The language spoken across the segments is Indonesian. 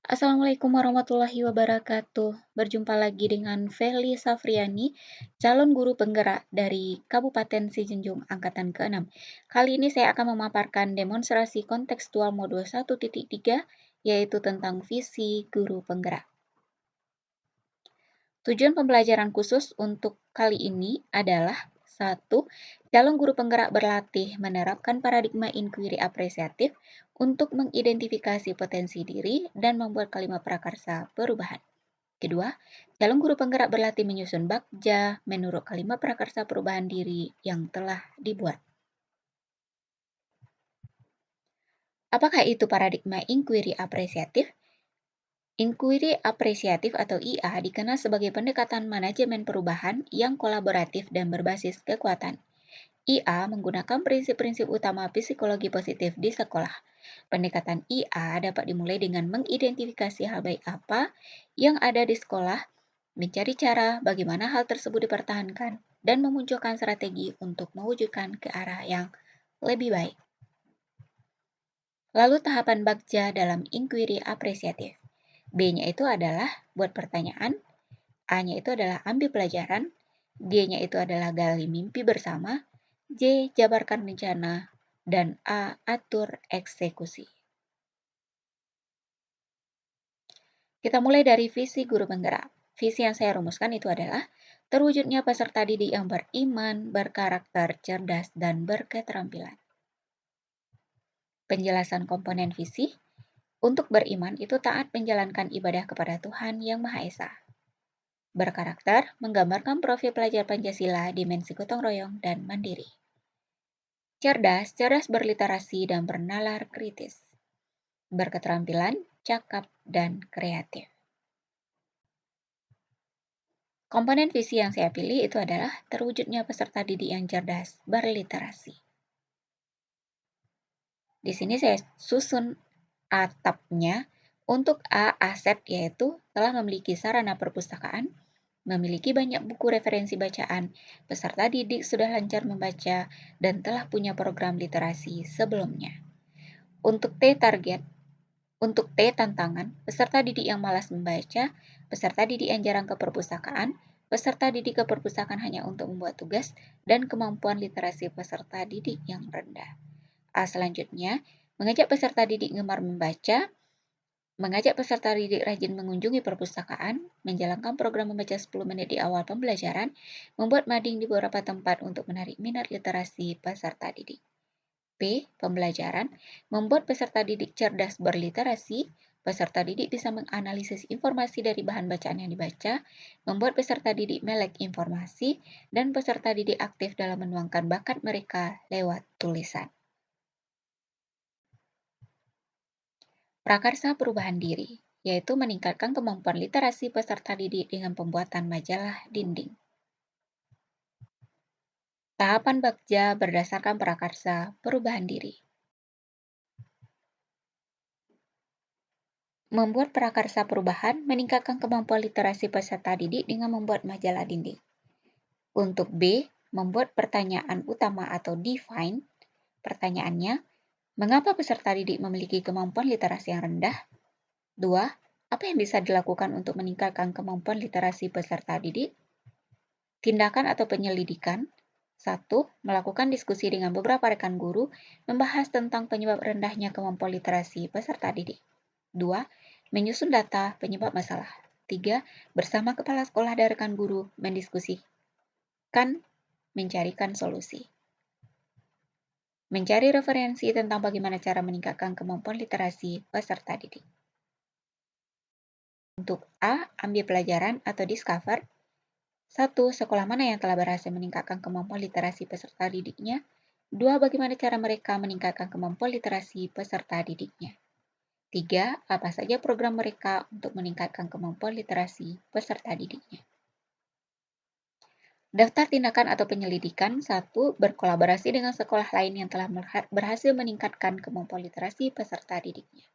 Assalamualaikum warahmatullahi wabarakatuh. Berjumpa lagi dengan Feli Safriani, calon guru penggerak dari Kabupaten Sijunjung Angkatan ke-6. Kali ini saya akan memaparkan demonstrasi kontekstual modul 1.3, yaitu tentang visi guru penggerak. Tujuan pembelajaran khusus untuk kali ini adalah 1. Calon guru penggerak berlatih menerapkan paradigma inquiry apresiatif untuk mengidentifikasi potensi diri dan membuat kalimat prakarsa perubahan. Kedua, calon guru penggerak berlatih menyusun bakja menurut kalimat prakarsa perubahan diri yang telah dibuat. Apakah itu paradigma inquiry apresiatif? Inquiry apresiatif atau IA dikenal sebagai pendekatan manajemen perubahan yang kolaboratif dan berbasis kekuatan. IA menggunakan prinsip-prinsip utama psikologi positif di sekolah. Pendekatan IA dapat dimulai dengan mengidentifikasi hal baik apa yang ada di sekolah, mencari cara bagaimana hal tersebut dipertahankan, dan memunculkan strategi untuk mewujudkan ke arah yang lebih baik. Lalu tahapan bakja dalam inquiry apresiatif. B-nya itu adalah buat pertanyaan, A-nya itu adalah ambil pelajaran, G-nya itu adalah gali mimpi bersama, J. Jabarkan rencana, dan A. Atur eksekusi. Kita mulai dari visi guru penggerak. Visi yang saya rumuskan itu adalah terwujudnya peserta didik yang beriman, berkarakter, cerdas, dan berketerampilan. Penjelasan komponen visi. Untuk beriman itu taat menjalankan ibadah kepada Tuhan Yang Maha Esa. Berkarakter menggambarkan profil pelajar Pancasila, dimensi gotong royong, dan mandiri. Cerdas berliterasi dan bernalar kritis. Berketerampilan, cakap, dan kreatif. Komponen visi yang saya pilih itu adalah terwujudnya peserta didik yang cerdas, berliterasi. Di sini saya susun atapnya. Untuk A, aset, yaitu telah memiliki sarana perpustakaan, memiliki banyak buku referensi bacaan, peserta didik sudah lancar membaca, dan telah punya program literasi sebelumnya. Untuk T, target. Untuk T, tantangan, peserta didik yang malas membaca, peserta didik yang jarang ke perpustakaan, peserta didik ke perpustakaan hanya untuk membuat tugas, dan kemampuan literasi peserta didik yang rendah. A, selanjutnya, mengajak peserta didik gemar membaca, mengajak peserta didik rajin mengunjungi perpustakaan, menjalankan program membaca 10 menit di awal pembelajaran, membuat mading di beberapa tempat untuk menarik minat literasi peserta didik. B. Pembelajaran, membuat peserta didik cerdas berliterasi, peserta didik bisa menganalisis informasi dari bahan bacaan yang dibaca, membuat peserta didik melek informasi, dan peserta didik aktif dalam menuangkan bakat mereka lewat tulisan. Prakarsa perubahan diri, yaitu meningkatkan kemampuan literasi peserta didik dengan pembuatan majalah dinding. Tahapan bakja berdasarkan prakarsa perubahan diri. Membuat prakarsa perubahan meningkatkan kemampuan literasi peserta didik dengan membuat majalah dinding. Untuk B, membuat pertanyaan utama atau define. Pertanyaannya, mengapa peserta didik memiliki kemampuan literasi yang rendah? 2. Apa yang bisa dilakukan untuk meningkatkan kemampuan literasi peserta didik? Tindakan atau penyelidikan. 1. Melakukan diskusi dengan beberapa rekan guru, membahas tentang penyebab rendahnya kemampuan literasi peserta didik. 2. Menyusun data penyebab masalah. 3. Bersama kepala sekolah dan rekan guru, mendiskusikan, mencarikan solusi. Mencari referensi tentang bagaimana cara meningkatkan kemampuan literasi peserta didik. Untuk A, ambil pelajaran atau discover. 1. Sekolah mana yang telah berhasil meningkatkan kemampuan literasi peserta didiknya? 2. Bagaimana cara mereka meningkatkan kemampuan literasi peserta didiknya? 3. Apa saja program mereka untuk meningkatkan kemampuan literasi peserta didiknya? Daftar tindakan atau penyelidikan. 1. Berkolaborasi dengan sekolah lain yang telah berhasil meningkatkan kemampuan literasi peserta didiknya.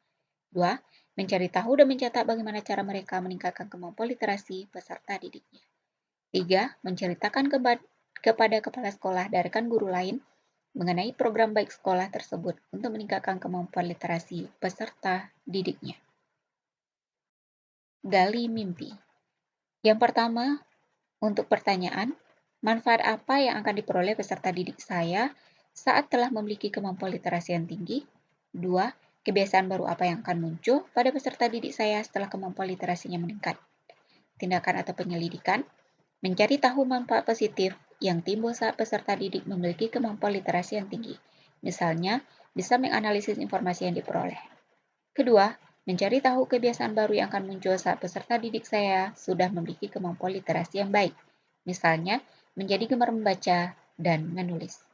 2. Mencari tahu dan mencatat bagaimana cara mereka meningkatkan kemampuan literasi peserta didiknya. 3. Menceritakan kepada kepala sekolah dan rekan guru lain mengenai program baik sekolah tersebut untuk meningkatkan kemampuan literasi peserta didiknya. gali mimpi. Yang pertama, untuk pertanyaan, manfaat apa yang akan diperoleh peserta didik saya saat telah memiliki kemampuan literasi yang tinggi? 2. Kebiasaan baru apa yang akan muncul pada peserta didik saya setelah kemampuan literasinya meningkat? Tindakan atau penyelidikan, mencari tahu manfaat positif yang timbul saat peserta didik memiliki kemampuan literasi yang tinggi. Misalnya, bisa menganalisis informasi yang diperoleh. Kedua, mencari tahu kebiasaan baru yang akan muncul saat peserta didik saya sudah memiliki kemampuan literasi yang baik. Misalnya, menjadi gemar membaca dan menulis.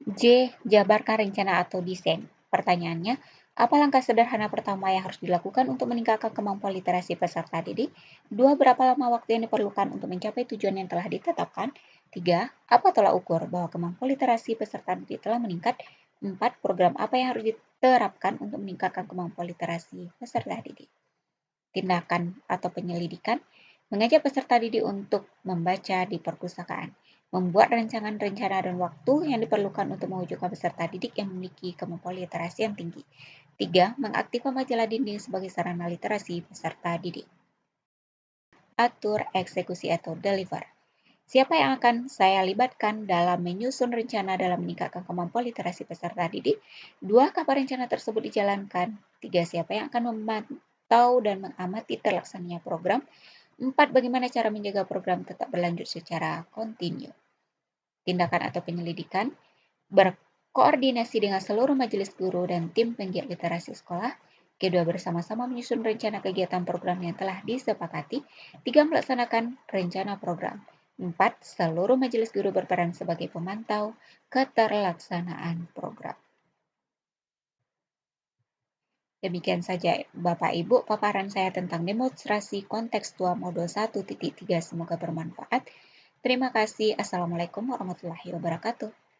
J. Jabarkan rencana atau desain. Pertanyaannya, apa langkah sederhana pertama yang harus dilakukan untuk meningkatkan kemampuan literasi peserta didik? 2. Berapa lama waktu yang diperlukan untuk mencapai tujuan yang telah ditetapkan? 3. Apa tolak ukur bahwa kemampuan literasi peserta didik telah meningkat? 4. Program apa yang harus diterapkan untuk meningkatkan kemampuan literasi peserta didik? Tindakan atau penyelidikan, mengajak peserta didik untuk membaca di perpustakaan, membuat rancangan rencana dan waktu yang diperlukan untuk mewujudkan peserta didik yang memiliki kemampuan literasi yang tinggi. 3. Mengaktifkan majalah dinding sebagai sarana literasi peserta didik. Atur, eksekusi atau deliver. Siapa yang akan saya libatkan dalam menyusun rencana dalam meningkatkan kemampuan literasi peserta didik? 2. Kapan rencana tersebut dijalankan? 3. Siapa yang akan memantau dan mengamati terlaksananya program? 4. Bagaimana cara menjaga program tetap berlanjut secara kontinu? Tindakan atau penyelidikan, berkoordinasi dengan seluruh majelis guru dan tim penggiat literasi sekolah. Kedua, bersama-sama menyusun rencana kegiatan program yang telah disepakati. 3. Melaksanakan rencana program. 4. Seluruh majelis guru berperan sebagai pemantau keterlaksanaan program. Demikian saja Bapak Ibu paparan saya tentang demonstrasi kontekstual modul 1.3. Semoga bermanfaat. Terima kasih. Assalamualaikum warahmatullahi wabarakatuh.